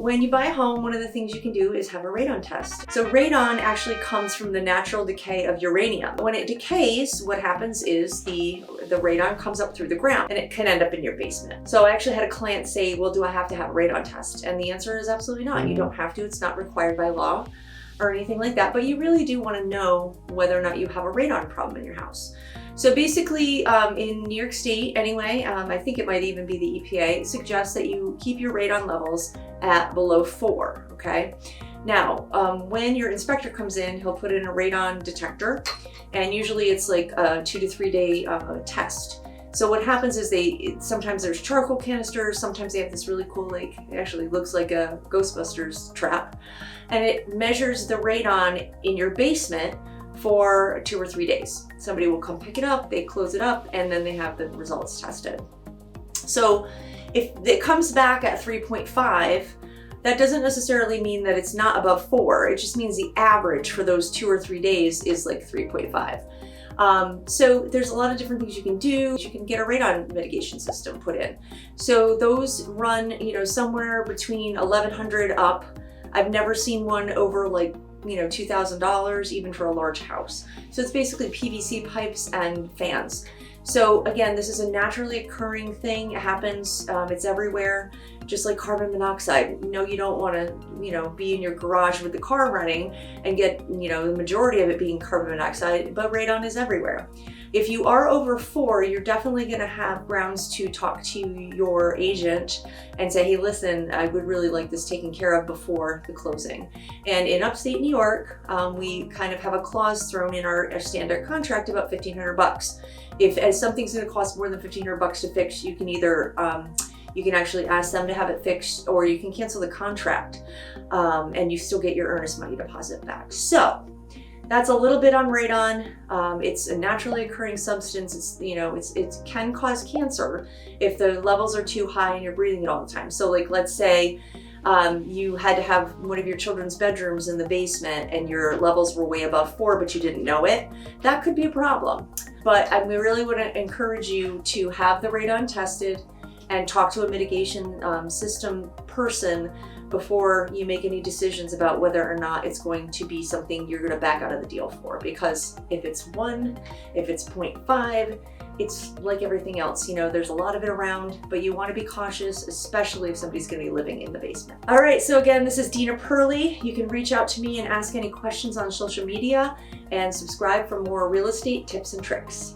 when you buy a home, one of the things you can do is have a radon test. So radon actually comes from the natural decay of uranium. When it decays, what happens is the radon comes up through the ground and it can end up in your basement. So I actually had a client say, well, do I have to have a radon test? And the answer is absolutely not. You don't have to. It's not required by law or anything like that, but you really do want to know whether or not you have a radon problem in your house. So basically, in New York State anyway, I think it might even be the EPA, suggests that you keep your radon levels at below 4, okay? Now, when your inspector comes in, he'll put in a radon detector, and usually it's like a 2 to 3 day test. So what happens is sometimes there's charcoal canisters, sometimes they have this really cool, like, it actually looks like a Ghostbusters trap, and it measures the radon in your basement for 2 or 3 days. Somebody will come pick it up, they close it up, and then they have the results tested. So if it comes back at 3.5, that doesn't necessarily mean that it's not above 4. It just means the average for those 2 or 3 days is like 3.5. So there's a lot of different things you can do. You can get a radon mitigation system put in. So those run, somewhere between $1,100 up. I've never seen one over like, $2,000 even for a large house. So it's basically PVC pipes and fans. So again, this is a naturally occurring thing. It happens, it's everywhere, just like carbon monoxide. You don't want to, be in your garage with the car running and get, the majority of it being carbon monoxide, but radon is everywhere. If you are over 4, you're definitely going to have grounds to talk to your agent and say, hey, listen, I would really like this taken care of before the closing. And in upstate New York, we kind of have a clause thrown in our standard contract about $1,500. If something's going to cost more than $1,500 to fix, you can either you can actually ask them to have it fixed, or you can cancel the contract, and you still get your earnest money deposit back. So that's a little bit on radon. It's a naturally occurring substance. It can cause cancer if the levels are too high and you're breathing it all the time. So like, let's say you had to have one of your children's bedrooms in the basement and your levels were way above 4, but you didn't know it. That could be a problem. But we really would encourage you to have the radon tested and talk to a mitigation system person before you make any decisions about whether or not it's going to be something you're going to back out of the deal for. Because if it's 1, if it's 0.5, it's like everything else. There's a lot of it around, but you want to be cautious, especially if somebody's going to be living in the basement. All right, so again, this is dperlee. You can reach out to me and ask any questions on social media, and subscribe for more real estate tips and tricks.